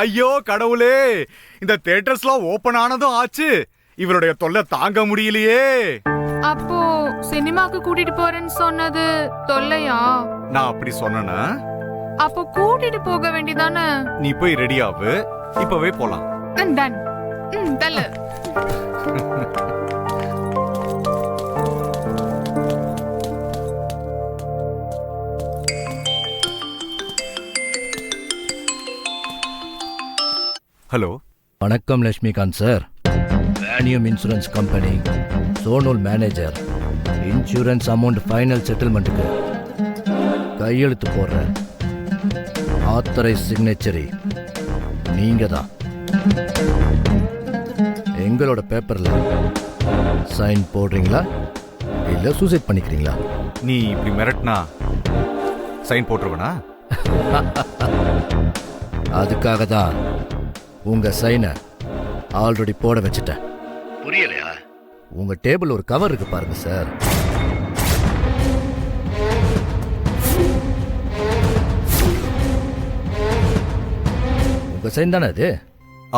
ஐயோ கடவுளே, இந்த தியேட்டர்ஸ்லாம் ஓபன் ஆனதும் ஆச்சு, இவருடைய தொல்லை தாங்க முடியலையே. அப்போ சினிமாக்கு கூட்டிட்டு போறேன்னு சொன்னது தொல்லையா? நான் அப்படி சொன்னேனா? அப்போ கூட்டிட்டு போக வேண்டியதானே. நீ போய் ரெடி ஆகு, இப்பவே போலாம். டன். தள்ளு. ஹலோ. வணக்கம் லட்சுமிகாந்த் சார். வேணியம் insurance company, zonal manager. Insurance amount final செட்டில்மெண்ட்டுக்கு கையெழுத்து போடுற ஆத்தரைஸ் சிக்னேச்சரி நீங்க தான். எங்களோட பேப்பர்ல சைன் போடுறீங்களா இல்ல சூசைட் பண்ணிக்கிறீங்களா? நீ இப்படி மிரட்டினா சைன் போட்டுருவனா? அதுக்காக தான் உங்க சைனை ஆல்ரெடி போட வச்சுட்டேன். புரியலையா? உங்க டேபிள் ஒரு கவர் இருக்கு பாருங்க சார். உங்க சைன் தானே அது?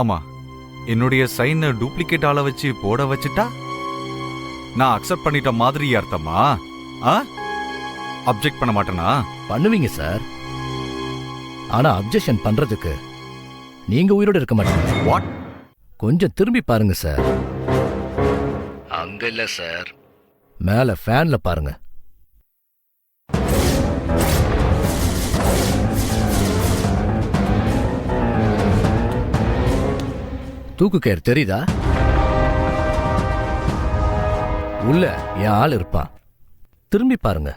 ஆமா, என்னுடைய சைனை டூப்ளிகேட் ஆள வச்சு போட வச்சுட்டா நான் அக்செப்ட் பண்ணிட்ட மாதிரி அர்த்தமா? அப்ஜெக்ட் பண்ண மாட்டேனா? பண்ணுவீங்க சார். ஆனா அப்ஜெக்ஷன் பண்றதுக்கு நீங்க உயிரோட இருக்க மாட்டீங்க. வாட்? கொஞ்சம் திரும்பி பாருங்க சார். அங்க இல்ல சார், மேல ஃபேன்ல பாருங்க. தூக்கு கயிறு தெரியுதா? உள்ள என் ஆள் இருப்பான். திரும்பி பாருங்க.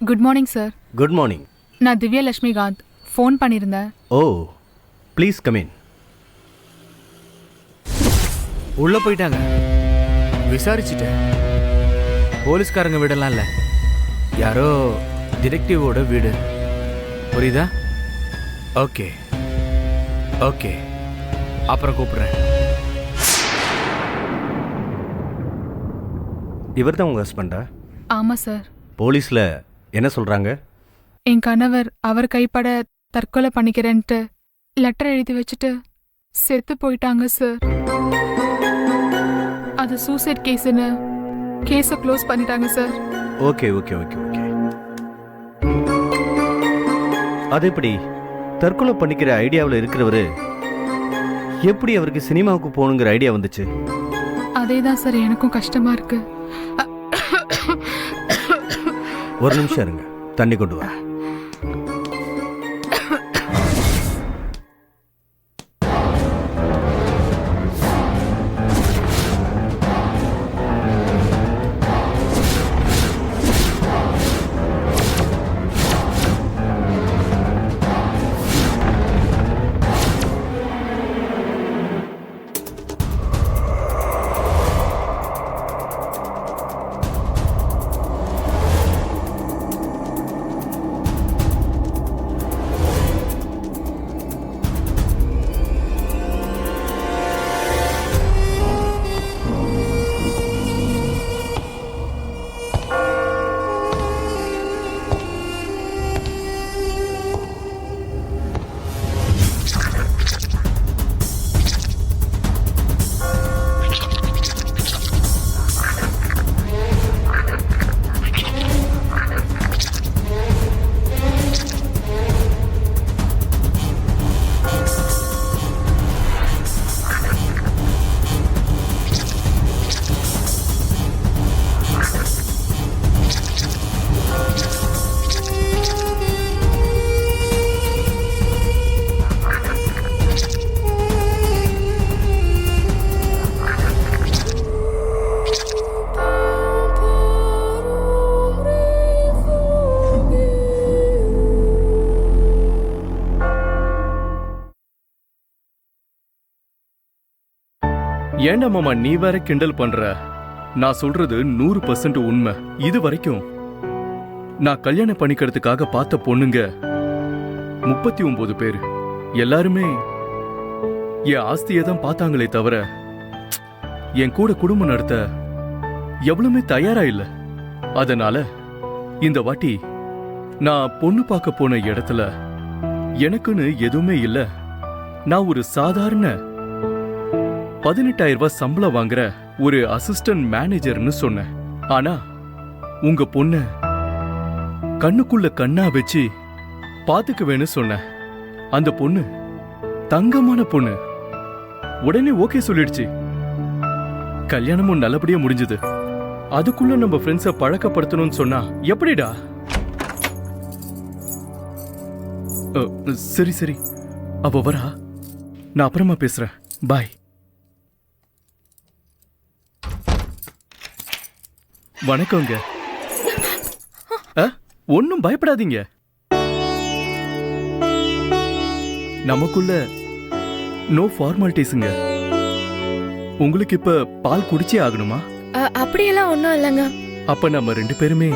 Good morning sir. Good morning. நான் திவ்யா லட்சுமிகாந்த். ஃபோன் பண்ணியிருந்தேன். ஓ, ப்ளீஸ் கம் இன். உள்ள போயிட்டாங்க. விசாரிச்சுட்டேன். போலீஸ்காரங்க வீடெல்லாம் இல்லை, யாரோ டிடெக்டிவோட வீடு. புரியுதா? ஓகே ஓகே, அப்புறம் கூப்பிடுறேன். இவர் தான் உங்கள் ஹஸ்பண்டா? ஆமா சார். போலீஸில் என்ன சொல்கிறாங்க? என் கணவர் அவர் கைப்பட தற்கொலை பண்ணிக்கிறேன்ட்டு லெட்டர் எழுதி வச்சுட்டு செத்து போயிட்டாங்க சார். அது சூசைட் கேஸ்னு கேஸை க்ளோஸ் பண்ணிட்டாங்க sir. Okay okay okay okay. அது எப்படி தற்கொலை பண்ணிக்கிற ஐடியாவில் இருக்கிறவர் எப்படி அவருக்கு சினிமாவுக்கு போகணுங்கிற ஐடியா வந்துச்சு? அதே தான் சார் எனக்கும் கஷ்டமா இருக்கு. ஒரு நிமிஷம் இருங்க, தண்ணி கொண்டு வா. ஏண்டா மாமா நீ வேற கிண்டல் பண்ற? நான் சொல்றது 100% உண்மை. இது வரைக்கும் நான் கல்யாணம் பண்ணிக்கிறதுக்காக பார்த்த பொண்ணுங்க 39 பேர். எல்லாருமே என் ஆஸ்தியை தான் பார்த்தாங்களே தவிர என் கூட குடும்பம் நடத்த எவ்வளவுமே தயாரா இல்ல. அதனால இந்த வாட்டி நான் பொண்ணு பார்க்க போன இடத்துல எனக்குன்னு எதுவுமே இல்ல. நான் ஒரு சாதாரண 18,000 ரூபாய் சம்பளம் வாங்குற ஒரு அசிஸ்டன்ட் மேனேஜர்னு சொன்னேன். ஆனா உங்க பொண்ண கண்ணுக்குள்ள கண்ணா வச்சு பாத்துக்குவேன்னு சொன்னேன். அந்த பொண்ணு தங்கமான பொண்ணு. உடனே ஓகே சொல்லிடுச்சு. கல்யாணமும் நல்லபடியா முடிஞ்சது. அதுக்குள்ள நம்ம ஃப்ரெண்ட்ஸ பழக்கப்படுத்தணும்னு சொன்னா எப்படிடா? சரி சரி, அவ வரா, நான் அப்புறமா பேசுறேன். பாய். வணக்கங்க. ஒன்னும் பயப்படாதீங்க. நமக்குள்ள நோ ஃபார்மாலிட்டிஸ்ங்க. உங்களுக்கு இப்ப பால் குடிச்சே ஆகணுமா? அப்படியெல்லாம் ஒண்ணும் இல்லைங்க. அப்ப நம்ம 2 பேருமே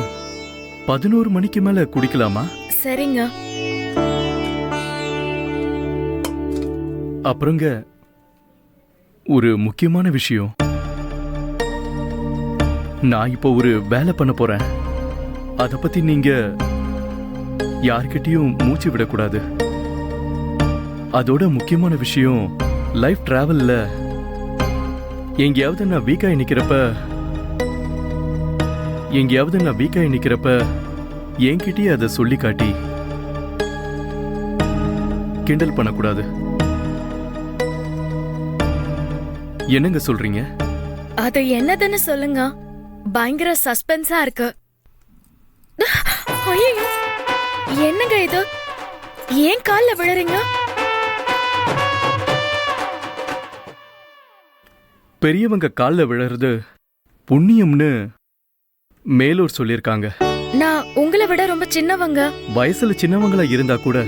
11 மணிக்கு மேல குடிக்கலாமா? சரிங்க. அப்புறங்க ஒரு முக்கியமான விஷயம். நான் இப்போ ஒரு வேலை பண்ண போறேன். அத பத்தி நீங்க யார்கிட்டயும் மூச்சு விடக்கூடாது. அதோட முக்கியமான விஷயம், லைஃப் டிராவல்ல எங்கேயாவது நான் வீக்காய் நிக்கிறப்ப என்கிட்டயே அதை சொல்லி காட்டி கிண்டல் பண்ணக்கூடாது. என்னங்க சொல்றீங்க? அது என்னதுன்னு சொல்லுங்க. பயங்கர சஸ்பென்ஸா இருக்கு. ஐயோ, என்னங்க இது? ஏன் கால்ல விழறீங்க? பெரியவங்க கால்ல விழறது புண்ணியம்னு மேலூர் சொல்லிருக்காங்க. நான் உங்களை விட ரொம்ப சின்னவங்க. வயசுல சின்னவங்களா இருந்தா கூட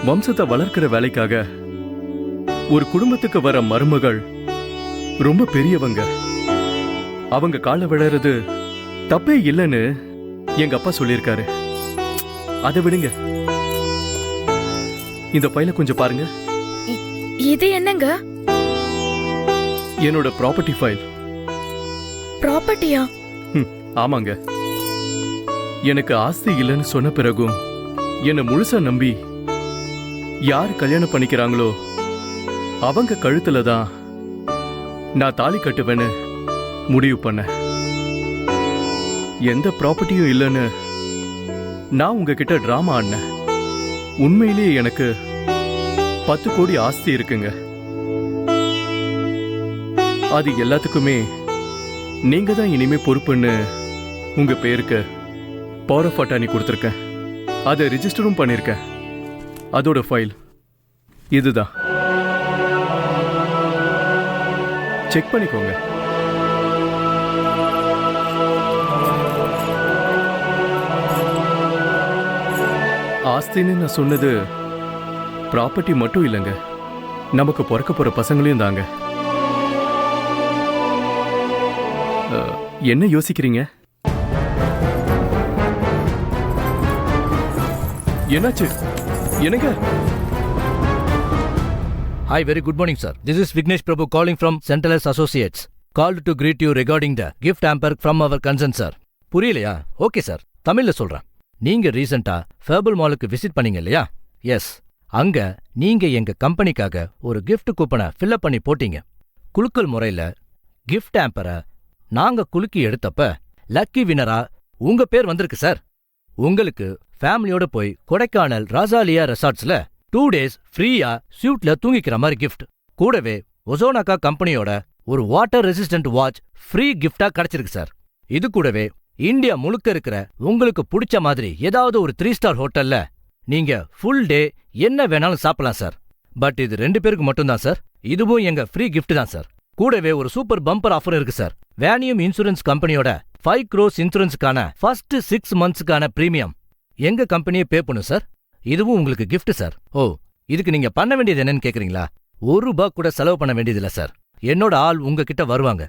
வம்சத்தை வளர்க்கிற வேலைக்காக ஒரு குடும்பத்துக்கு வர மருமகள் ரொம்ப பெரியவங்க. அவங்க கால்ல விழறது தப்பே இல்லைன்னு எங்க அப்பா சொல்லியிருக்காரு. அதை விடுங்க. இந்த ஃபைலை கொஞ்சம் பாருங்க. இது என்னங்க? என்னோட ப்ராப்பர்ட்டி ஃபைல். ப்ராப்பர்ட்டியா? ஆமாங்க. எனக்கு ஆஸ்தி இல்லைன்னு சொன்ன பிறகும் என்னை முழுசா நம்பி யார் கல்யாணம் பண்ணிக்கிறாங்களோ அவங்க கழுத்துல தான் நான் தாலி கட்டுவேன்னு முடிவு பண்ணேன். எந்த ப்ராப்பர்ட்டியும் இல்லைன்னு நான் உங்ககிட்ட டிராமா ஆடினேன். உண்மையிலேயே எனக்கு 10 கோடி ஆஸ்தி இருக்குங்க. அது எல்லாத்துக்குமே நீங்க தான் இனிமே பொறுப்புன்னு உங்க பேருக்கு பவர் ஆஃப் அட்டார்னி கொடுத்துருக்கேன். அதை ரிஜிஸ்டரும் பண்ணிருக்கேன். அதோட ஃபைல் இதுதான். செக் பண்ணிக்கோங்க. ஆஸ்தின்னு நான் சொன்னது ப்ராப்பர்ட்டி மட்டும் இல்லைங்க, நமக்கு பிறக்க போற பசங்களையும் தாங்க. என்ன யோசிக்கிறீங்க? என்னாச்சு? என்னங்க? Hi, very good morning, sir. This is Vignesh Prabhu calling from Centralist Associates. Called to greet you regarding the gift hamper from our concern, sir. புரியலையா? ஓகே சார், தமிழ்ல சொல்றேன். நீங்க ரீசெண்டா ஃபேபிள் மாலுக்கு விசிட் பண்ணீங்க இல்லையா? எஸ். அங்க நீங்க எங்க கம்பெனிக்காக ஒரு gift கூப்பனை ஃபில் பண்ணி போட்டீங்க. குலுக்கல் முறையில gift hamper-அ நாங்க குலுக்கி எடுத்தப்ப லக்கி வினரா உங்க பேர் வந்திருக்கு சார். உங்களுக்கு ஃபேமிலியோட போய் கொடைக்கானல் ராசாலியா ரெசார்ட்ஸ்ல 2 days ஃப்ரீயா ஸ்யூட்ல தூங்கிக்கிற மாதிரி கிஃப்ட், கூடவே ஒசோனாக்கா கம்பெனியோட ஒரு வாட்டர் ரெசிஸ்டன்ட் வாட்ச் ஃப்ரீ கிஃப்டா கிடைச்சிருக்கு சார். இது கூடவே இந்தியா முழுக்க இருக்கிற உங்களுக்கு பிடிச்ச மாதிரி ஏதாவது ஒரு 3 ஸ்டார் ஹோட்டல்ல நீங்க ஃபுல் டே என்ன வேணாலும் சாப்பிடலாம் சார். பட் இது 2 பேருக்கு மட்டும்தான் சார். இதுவும் எங்க ஃப்ரீ கிஃப்ட் தான் சார். கூடவே ஒரு சூப்பர் பம்பர் ஆஃபர் இருக்கு சார். வேனியம் இன்சூரன்ஸ் கம்பெனியோட 5 crores இன்சூரன்ஸுக்கான ஃபர்ஸ்ட் 6 monthsக்கான பிரீமியம் எங்க கம்பெனியே பே பண்ணும் சார். இதுவும் உங்களுக்கு கிஃப்ட் சார். ஓ, இதுக்கு நீங்க பண்ண வேண்டியது என்னன்னு கேக்குறீங்களா? ₹1 கூட செலவு பண்ண வேண்டியதில்ல சார். என்னோட ஆள் உங்ககிட்ட வருவாங்க.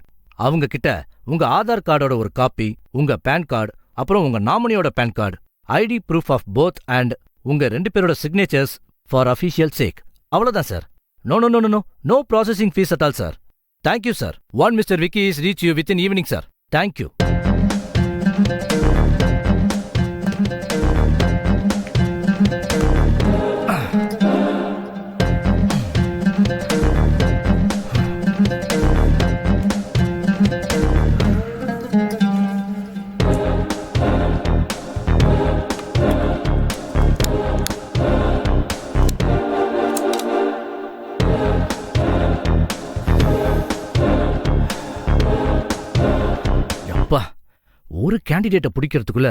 அவங்க கிட்ட உங்க ஆதார் கார்டோட ஒரு காப்பி, உங்க பேன் கார்டு, அப்புறம் உங்க நாமினியோட pan card, ID proof of both and உங்க 2 பேரோட சிக்னேச்சர்ஸ் ஃபார் அஃபிஷியல் சேக். அவ்வளவுதான் sir. No no no no no processing fees at all sir. Thank you sir. One mister Vicky is reach you with in evening sir. Thank you. அப்பா, ஒரு கேண்டிடேட்டை பிடிக்கிறதுக்குள்ள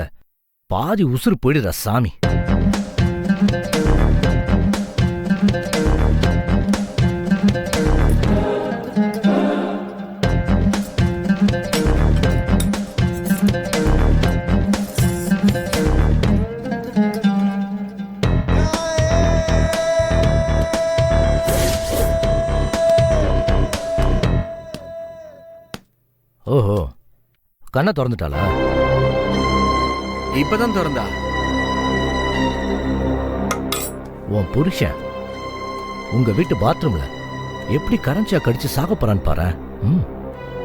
பாதி உசுறு போயிடுதா சாமி. ஓஹோ, கண்ணை திறந்துட்டாளா? இப்பதான் திறந்தா. உன் புருஷன் உங்க வீட்டு பாத்ரூம்ல எப்படி கரன்சியா கடிச்சு சாக போறான்னு பாரு.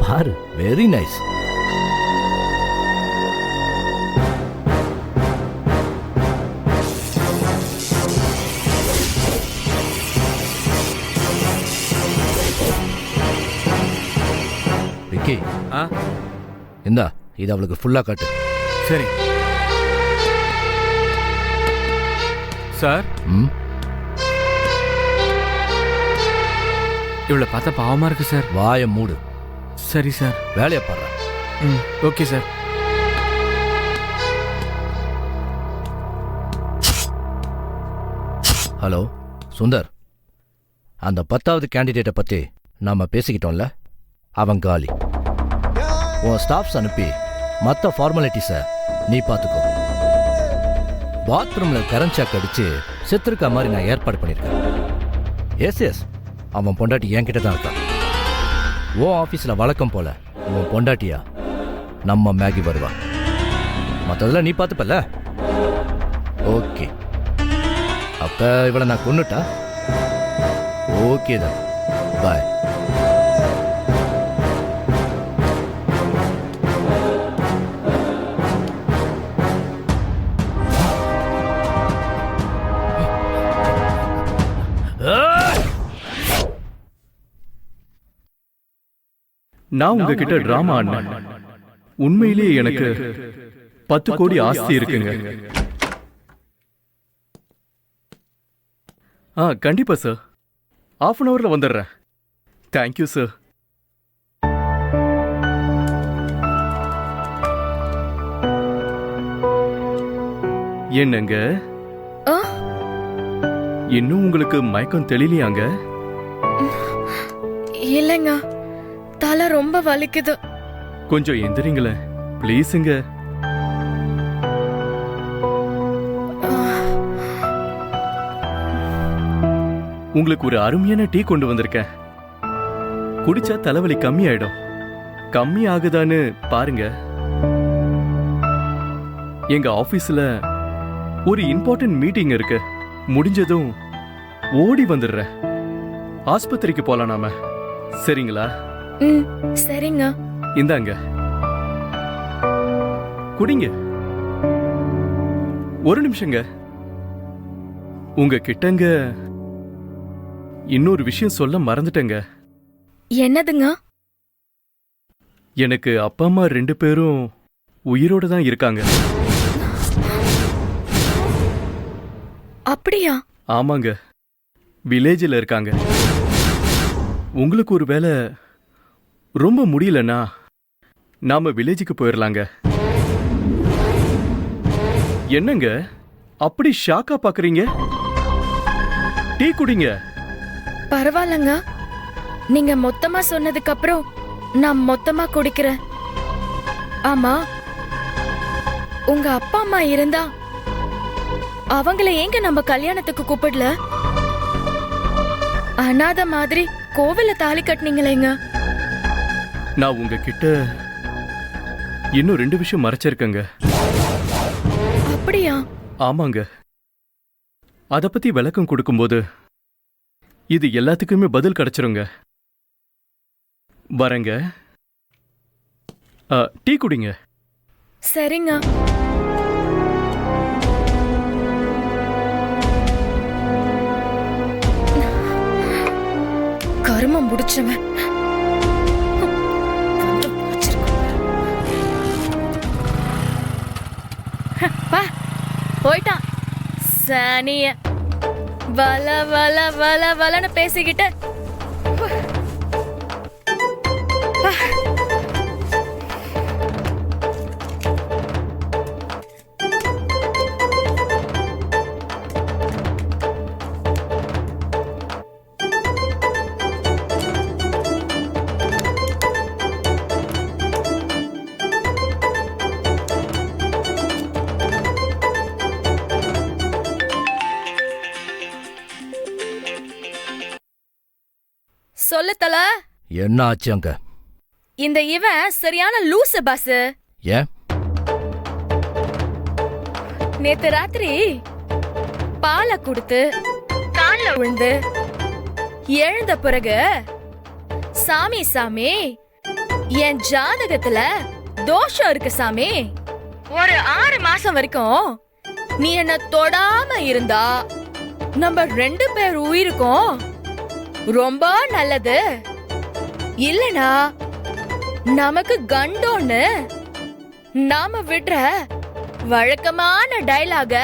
பாரு, வெரி நைஸ். விக்கி, ஆ இந்தா இது அவளுக்கு ஃபுல்லா காட்டு. சரி சார். இவளை பார்த்தா பாவமா இருக்கு சார். வாய மூடு. சரி சார். வேலையை பாரு. Okay sir. ஹலோ சுந்தர், அந்த 10வது கேண்டிடேட்டை பத்தி நாம பேசிக்கிட்டோம்ல, அவன் காலி. உன் ஸ்டாஃப்ஸ் அனுப்பி மற்ற ஃபார்மாலிட்டிஸை நீ பார்த்துக்கோ. பாத்ரூம்ல கரண்ட் ஷாக் அடிச்சு செத்துருக்க மாதிரி நான் ஏற்பாடு பண்ணியிருக்கேன். எஸ், அவன் பொண்டாட்டி என்கிட்ட தான் இருக்கான். உன் ஆஃபீஸில் வழக்கம் போல உன் பொண்டாட்டியா நம்ம மேகி வருவா. மற்றதெல்லாம் நீ பார்த்துப்பல்ல? ஓகே, அப்போ இவளை நான் கொன்னுட்டா? ஓகே தான், பாய். நான் உங்ககிட்ட டிராமா ஆடினேன். உண்மையிலேயே எனக்கு 10 கோடி ஆஸ்தி இருக்குங்க. கண்டிப்பா சார். 1/2 hourல வந்துடுறேன். Thank you sir. என்னங்க, இன்னும் உங்களுக்கு மயக்கம் தெளிலையாங்க? இல்லைங்க, தலை ரொம்ப வலிக்குது. கொஞ்சம் எந்திரிங்களேன் ப்ளீஸுங்க. உங்களுக்கு ஒரு அருமையான டீ கொண்டு வந்திருக்கேன். குடிச்சா தலைவலி கம்மி ஆயிடும். கம்மி ஆகுதான்னு பாருங்க. எங்க ஆபீஸ்ல ஒரு இம்பார்ட்டன்ட் மீட்டிங் இருக்கு. முடிஞ்சதும் ஓடி வந்துடுறேன். ஆஸ்பத்திரிக்கு போலாம் நாம. சரிங்களா? சரிங்க. இந்தாங்க, குடிங்க. ஒரு நிமிஷங்க. உங்க கிட்டங்க இன்னொரு விஷயம் சொல்ல மறந்துட்டேங்க. என்னதுங்க? எனக்கு அப்பா அம்மா 2 பேரும் உயிரோட தான் இருக்காங்க. அப்படியா? ஆமாங்க, வில்லேஜில் இருக்காங்க. உங்களுக்கு ஒரு வேளை ரொம்ப முடியலன்னா நாம வில்லேஜுக்கு போயிடலாங்க. என்னங்க அப்படி ஷாக்கா பாக்குறீங்க? டீ குடிங்க. பரவாயில்லங்க, நீங்க மொத்தமா சொன்னதுக்கு அப்புறம் நான் மொத்தமா குடிக்கிறேன். ஆமா, உங்க அப்பா அம்மா இருந்தா அவங்கள ஏங்க நம்ம கல்யாணத்துக்கு கூப்பிடல? அனாதை மாதிரி கோவில தாலி கட்டினீங்களேங்க. நான் உங்ககிட்ட இன்னும் 2 விஷயம் மறைச்சிருக்கேங்க. அப்படியா? ஆமாங்க. அத பத்தி விளக்கம் கொடுக்கும்போது இது எல்லாத்துக்குமே பதில் கிடைச்சிருங்க. வரேங்க. டீ குடிங்க. சரிங்க. கருமம் முடிச்சவன் வந்து முடிச்சிருக்கான். வா, போயிட்டான் சனிய. வல வல வல வலன்னு பேசிக்கிட்டு வா. சொல்லு தல. என்ன ஆச்சு அங்க? இந்த இவன் சரியான லூசு பாஸ். ஏன்? நேத்து ராத்திரி பாலை கொடுத்து கால்ல விழுந்து எழுந்த பிறகு சாமி சாமி என் ஜாதகத்துல தோஷம் இருக்கு சாமி, ஒரு 6 மாசம் வரைக்கும் நீ என்ன தொடாம இருந்தா நம்ம 2 பேர் உயிருக்கும் ரொம்ப நல்லது, இல்லனா நமக்கு கண்டோன்னு நாம விடுற வழக்கமான டயலாக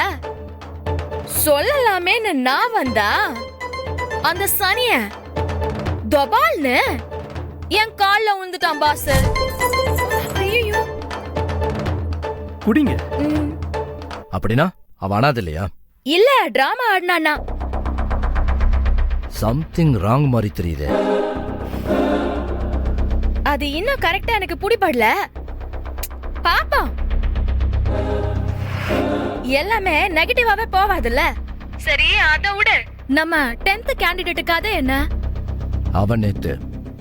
சொல்லலாமேன்னு நான் வந்தா அந்த சனிய தொபால்னு என் கால்ல விழுந்துட்டான் பாஸ். ஐயோ. குடிங்க. அப்படின்னா அவன் அனாதை இல்லையா? இல்ல, டிராமா ஆடினானா. சம்திங் ராங் மாதிரி தெரியுது. அது இன்னும் கரெக்டா எனக்கு புடிபடல. பாப்போம். எல்லாமே நெகட்டிவாவே போவாதுல்ல. சரி, அத விடு. நம்ம 10th கேண்டிடேட்டுக்காக என்ன? அவன் நேத்து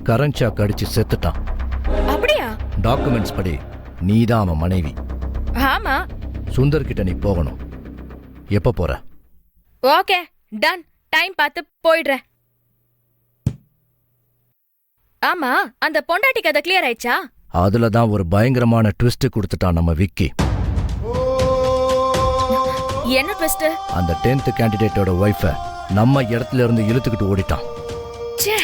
கரண்ட் ஷாக் அடிச்சு செத்துட்டான். அப்படியா? டாக்குமெண்ட்ஸ் படி நீதான் அவன் மனைவி. ஆமா. சுந்தர் கிட்ட நீ போகணும். எப்ப போற? Okay, ton. டைம் பார்த்து போயிடுறேன். ஆமா, அந்த பொண்டாட்டி கதை கிளியர் ஆயிடுச்சா? அதுல தான் ஒரு பயங்கரமான ட்விஸ்ட் கொடுத்துட்டான் நம்ம விக்கி. என்ன ட்விஸ்ட்? அந்த 10th கேண்டிடேட்டோட வைஃப நம்ம இடத்துல இருந்து இழுத்துக்கிட்டு ஓடிட்டான். ச்சே,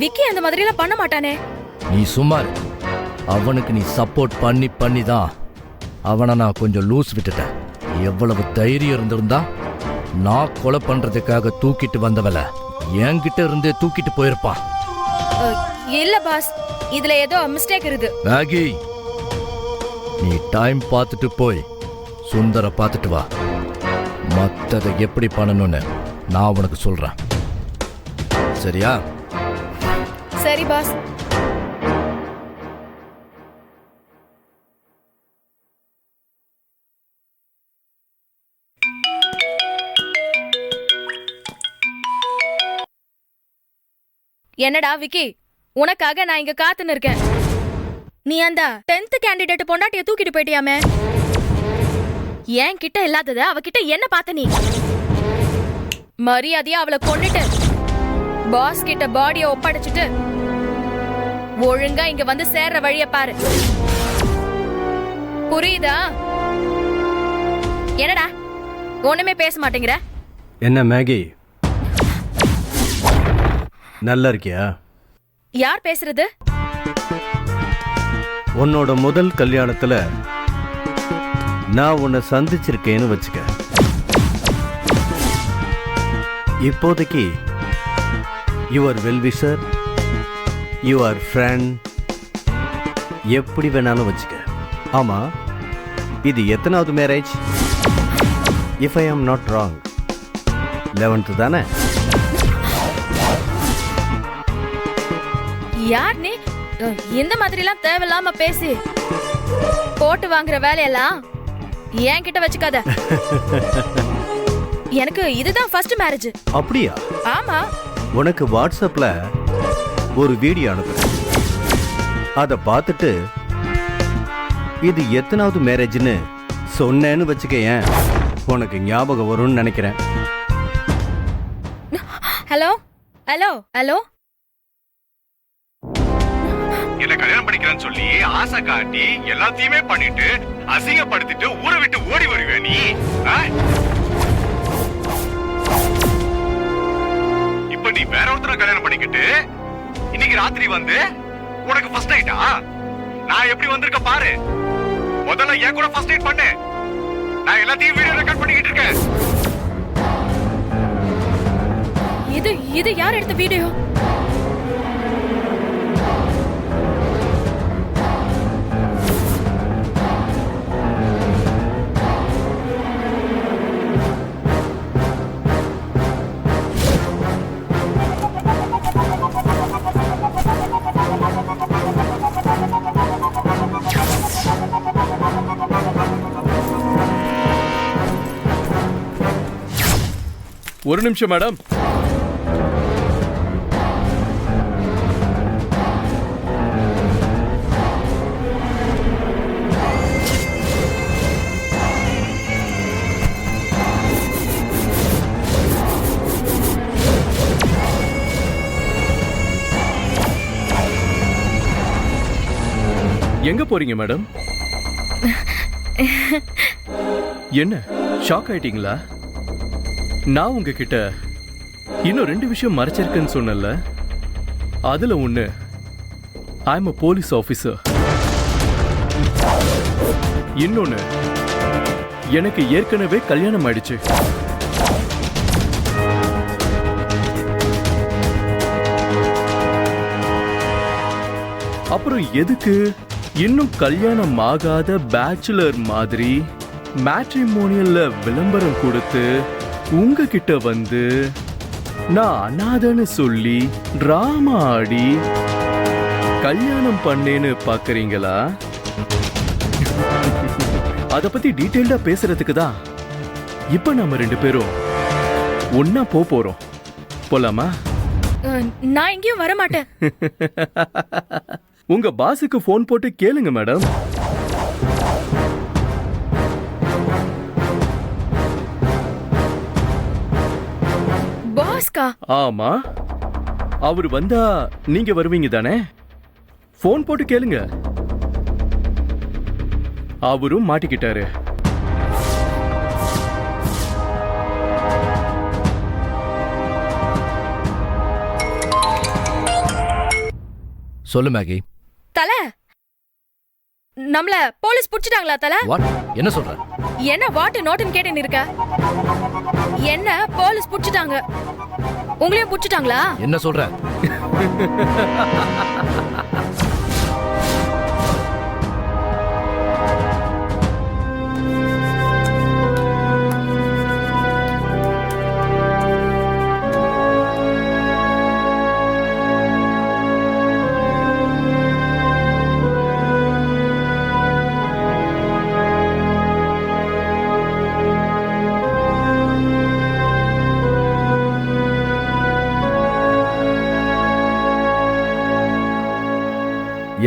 விக்கி அந்த மாதிரி எல்லாம் பண்ண மாட்டானே. நீ சும்மா இரு. அவனுக்கு நீ சப்போர்ட் பண்ணி தான் அவனை நான் கொஞ்சம் லூஸ் விட்டுட்டேன். எவ்வளவு தைரியம் இருந்திருந்தா நான் கொலை பண்றதுக்காக தூக்கிட்டு வந்தவள என்கிட்ட இருந்தே தூக்கிட்டு போயிருப்பான். இல்ல பாஸ், இதுல ஏதோ மிஸ்டேக் இருக்கு. மேகி, நீ டைம் பார்த்துட்டு போய் சுந்தர பார்த்துட்டு வா. மத்ததை எப்படி பண்ணணும்னு நான் உனக்கு சொல்றேன். சரியா? சரி பாஸ். என்னடா விக்கி, உனக்காக நான் இங்க காத்துன்னு இருக்கேன். நீ அந்த 10th கேண்டிடேட் பொண்டாட்டிய தூக்கிட்டு போயிட்டியாமே, என் கிட்ட இல்லாதத அவகிட்ட என்ன பார்த்த நீ? மரியாதையா அவளை கொன்னுட்டு பாஸ் கிட்ட பாடிய ஒப்படைச்சிட்டு ஒழுங்கா இங்க வந்து சேர்ற வழிய பாரு. புரியுதா? என்னடா ஒண்ணுமே பேச மாட்டேங்கிற? என்ன மேகி, நல்லா இருக்கியா? யார் பேசுறது? உன்னோட முதல் கல்யாணத்துல நான் உன்னை சந்திச்சிருக்கேன்னு வச்சுக்க. இப்போதைக்கு யுவர் வெல்விஷர், யுவர் ஃப்ரெண்ட், எப்படி வேணாலும் வச்சுக்க. ஆமா, இது எத்தனாவது marriage? If I am not wrong 11th தானே? யார் நீ? இந்த மாதிரி எல்லாம் தேவையில்லாம பேசி போட்டு வாங்குற வேலையெல்லாம் என் கிட்ட வச்சுக்காத. எனக்கு இதுதான் ஃபர்ஸ்ட் மேரேஜ். அப்படியா? ஆமா. உனக்கு வாட்ஸ்அப்ல ஒரு வீடியோ அனுப்புறேன். அதை பார்த்துட்டு இது எத்தனாவது மேரேஜ்னு சொன்னேன்னு வச்சுக்கேன், உனக்கு ஞாபகம் வரும்னு நினைக்கிறேன். ஹலோ ஹலோ ஹலோ என்ன கல்யாணம் பண்ணிக்கிறேன்னு சொல்லி ஆசை காட்டி எல்லாத்தையுமே பண்ணிட்டு அசிங்கப்படுத்திட்டு ஊரை விட்டு ஓடி வருவே நீ. இப்ப நீ வேற ஒருத்தர கல்யாணம் பண்ணிக்கிட்டு இன்னைக்கு ராத்திரி வந்து உனக்கு ஃபர்ஸ்ட் நைட்டா? நான் எப்படி வந்திருக்க பாரு. முதல்ல என் கூட ஃபர்ஸ்ட் நைட் பண்ணு. நான் எல்லாத்தையும் வீடியோ ரெக்கார்ட் பண்ணிக்கிட்டு இருக்கேன். இது யார் எடுத்த வீடியோ? ஒரு நிமிஷம் மேடம். எங்க போறீங்க மேடம்? என்ன ஷாக் ஆயிட்டீங்களா? நான் உங்ககிட்ட இன்னும் 2 விஷயம் மறைச்சிருக்கேன்னு சொன்னல. அதுல ஒண்ணு, I am a police officer. இன்னொன்னு, எனக்கு ஏற்கனவே கல்யாணம் ஆயிடுச்சு. அப்புறம் எதுக்கு இன்னும் கல்யாணம் ஆகாத பேச்சுலர் மாதிரி மேட்ரிமோனியல்ல விளம்பரம் கொடுத்து உங்ககிட்ட வந்து நான் அனாதன்னு சொல்லி டிராமா ஆடி கல்யாணம் பண்ணேன்னு பாக்குறீங்களா? அத பத்தி டீடைல்டா பேசுறதுக்கு தான் இப்ப நம்ம 2 பேரும் ஒன்னா போறோம். போலாமா? நான் எங்கேயும் வர மாட்டேன். உங்க பாஸுக்கு போன் போட்டு கேளுங்க மேடம். பாஸ்கா? ஆமா, அவர் வந்தா நீங்க வருவீங்க தானே? போன் போட்டு கேளுங்க. அவரும் மாட்டிக்கிட்டாரு. சொல்லு மேகி. தல, நம்மள போலீஸ் புடிச்சிட்டாங்களா தல? வாட்? என்ன சொல்ற? என்ன வாட் நோட்னு கேட்டுன்னு இருக்க? என்ன போலீஸ் புடிச்சிட்டாங்க? உங்களையும் புடிச்சிட்டாங்களா? என்ன சொல்ற?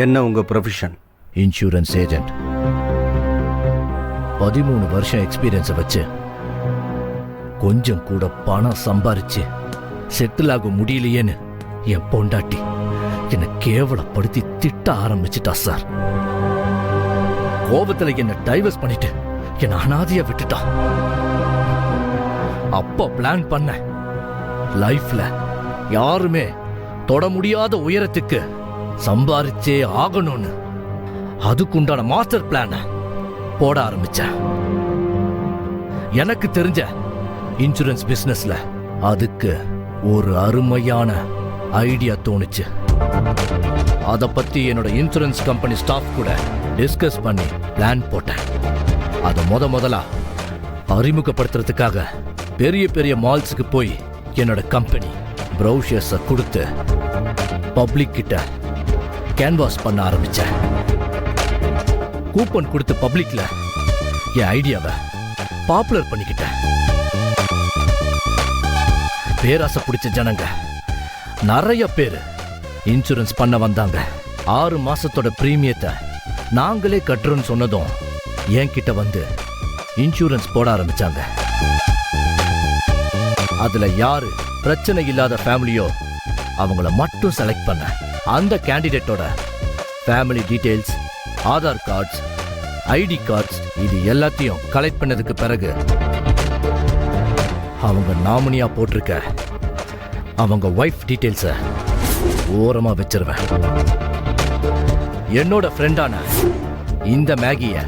என்ன உங்க ப்ரொஃபஷன்? Insurance agent. 13 வருஷம் எக்ஸ்பீரியன்ஸை வச்சு கொஞ்சம் கூட பணம் சம்பாரிச்சு செட்டில் ஆக முடியலையேன்னு என் பொண்டாட்டி என்னை கேவலப்படுத்தி திட்ட ஆரம்பிச்சிட்டா சார். கோபத்துல என்னை டைவர்ஸ் பண்ணிட்டு என்னை அனாதையா விட்டுட்டா. அப்போ பிளான் பண்ண லைஃப்ல யாருமே தொட முடியாத உயரத்துக்கு சம்பாரிச்சே ஆகணும்னு அதுக்குண்டான மாஸ்டர் பிளான போட ஆரம்பிச்சேன். எனக்கு தெரிஞ்ச இன்சூரன்ஸ் பிசினஸ்ல அதுக்கு ஒரு அருமையான ஐடியா தோணுச்சு. அத பத்தி என்னோட இன்சூரன்ஸ் கம்பெனி ஸ்டாஃப் கூட டிஸ்கஸ் பண்ணி பிளான் போட்டேன். அத முதலா அறிமுகப்படுத்துறதுக்காக பெரிய பெரிய மால்ஸுக்கு போய் என்னோட கம்பெனி ப்ரௌஷர்ஸ கொடுத்து பப்ளிக் கிட்ட கேன்வாஸ் பண்ண ஆரம்பிச்சேன். கூப்பன் கொடுத்து பப்ளிக்ல என் ஐடியாவை பாப்புலர் பண்ணிக்கிட்டேன். பேராசை பிடிச்ச ஜனங்க நிறைய பேர் இன்சூரன்ஸ் பண்ண வந்தாங்க. 6 மாசத்தோட பிரீமியத்தை நாங்களே கட்டுறோன்னு சொன்னதும் என்கிட்ட வந்து இன்சூரன்ஸ் போட ஆரம்பிச்சாங்க. அதுல யாரு பிரச்சனை இல்லாத ஃபேமிலியோ அவங்கள மட்டும் செலக்ட் பண்ண. அந்த கேண்டிடேட்டோட family details, Aadhaar cards, ID cards இது எல்லாத்தையும் கலெக்ட் பண்ணதுக்கு பிறகு அவங்க நாமினியா போட்டிருக்க அவங்க ஒய்ஃப் டீடைல்ஸை ஓரமா வச்சிருவேன். என்னோட ஃப்ரெண்டான இந்த மேகிய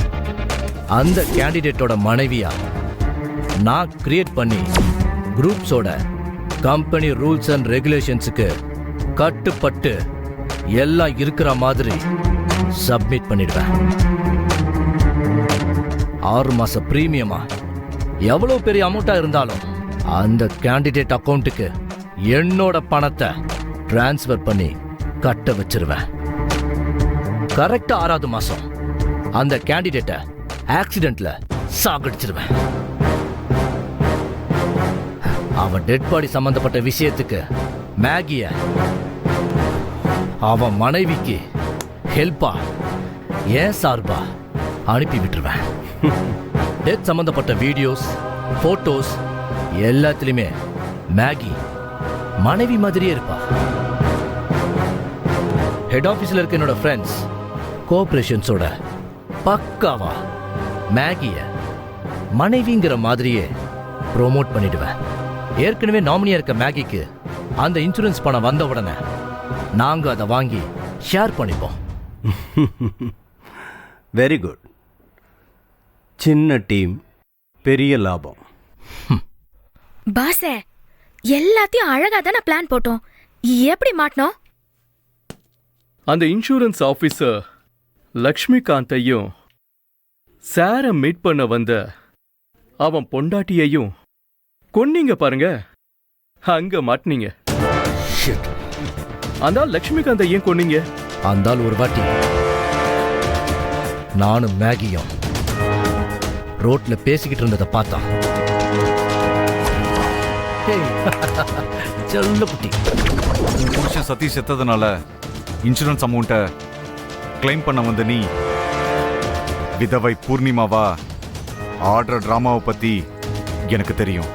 அந்த கேண்டிடேட்டோட மனைவியா நான் கிரியேட் பண்ணி குரூப்ஸோட கம்பெனி ரூல்ஸ் அண்ட் ரெகுலேஷன்ஸுக்கு கட்டுப்பட்டு எல்லாம் இருக்கிற மாதிரி சப்மிட் பண்ணிடுவேன். 6 மாச பிரீமியமா எவ்வளவு பெரிய அமௌண்டா இருந்தாலும் அந்த கேண்டிடேட் அக்கௌண்ட்டுக்கு என்னோட பணத்தை டிரான்ஸ்ஃபர் பண்ணி கட்ட வச்சிருவேன். கரெக்டா 6வது மாசம் அந்த கேண்டிடேட்டை ஆக்சிடென்ட்ல சாகடிச்சிருவேன். அவன் டெட் பாடி சம்பந்தப்பட்ட விஷயத்துக்கு மேகிய அவன் மனைவிக்கு ஹெல்ப்பா ஏன் சார்பா அனுப்பி விட்டுருவேன். டெத் சம்பந்தப்பட்ட வீடியோஸ், போட்டோஸ் எல்லாத்துலயுமே மேகி மனைவி மாதிரியே இருப்பா. ஹெட் ஆபீஸ்ல இருக்க என்னோட ஃப்ரெண்ட்ஸ் கோஆபரேஷன்ஸோட பக்காவா மேகிய மனைவிங்கிற மாதிரியே ப்ரோமோட் பண்ணிடுவேன். ஏற்கனவே நாமினியா இருக்க மேகிக்கு அந்த இன்சூரன்ஸ் பணம் வந்த உடனே நாங்க அதை வாங்கி ஷேர் பண்ணிப்போம். Very good. சின்ன டீம், பெரிய லாபம். பாசே, எல்லாத்தையும் அழகா தானே பிளான் போட்டோம். எப்படி மாட்டணும்? அந்த இன்சூரன்ஸ் ஆபீசர் லக்ஷ்மிகாந்தையும் சார மீட் பண்ண வந்த அவன் பொண்டாட்டியையும் கொன்னீங்க பாருங்க, அங்க மாட்டினீங்க. அந்த லக்ஷ்மிகாந்தை ஏன் கொன்னீங்க? அந்த ஒரு வாட்டி நானும் மேகியும் ரோட்ல பேசிக்கிட்டு இருந்ததை பார்த்தான். செல்லக்குட்டி, உன் புருஷன் சதீஷ் செத்ததுனால இன்சூரன்ஸ் அமௌண்ட்டை கிளைம் பண்ண வந்த நீ விதவை பூர்ணிமாவா ஆடுற டிராமாவை பத்தி எனக்கு தெரியும்.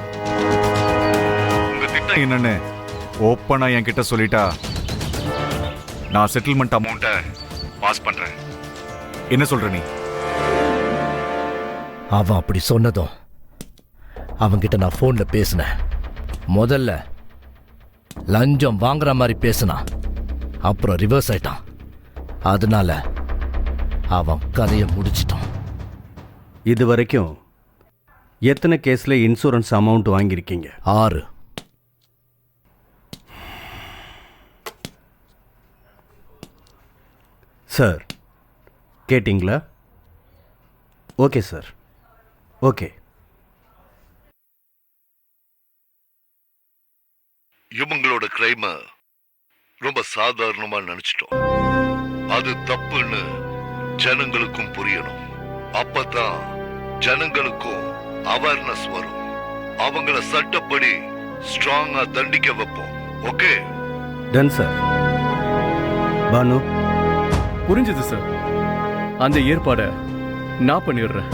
உங்க திட்டம் என்னன்னு ஓப்பனா என்கிட்ட சொல்லிட்டா நான் செட்டில்மெண்ட் அமௌண்ட்டை பாஸ் பண்றேன். என்ன சொல்ற நீ? அவன் அப்படி சொன்னதும் அவன்கிட்ட நான் போன்ல பேசினேன். முதல்ல லஞ்சம் வாங்குற மாதிரி பேசினான், அப்புறம் ரிவர்ஸ் ஆயிட்டான். அதனால அவன் கதையை முடிச்சிட்டான். இது வரைக்கும் எத்தனை கேஸ்ல இன்சூரன்ஸ் அமௌண்ட் வாங்கியிருக்கீங்க? 6. சார் கேட்டிங்களா? Okay sir, okay. இவங்களோட கிரைம ரொம்ப சாதாரணமா நினைச்சிட்டோம். அது தப்புன்னு ஜனங்களுக்கும் புரியணும். அப்பதான் ஜனங்களுக்கும் அவேர்னஸ் வரும். அவங்கள சட்டப்படி ஸ்ட்ராங்கா தண்டிக்க வைப்போம். ஓகே? Ton sir. பானு, புரிஞ்சது சார். அந்த ஏற்பாடை நான் பண்ணிடுறேன்.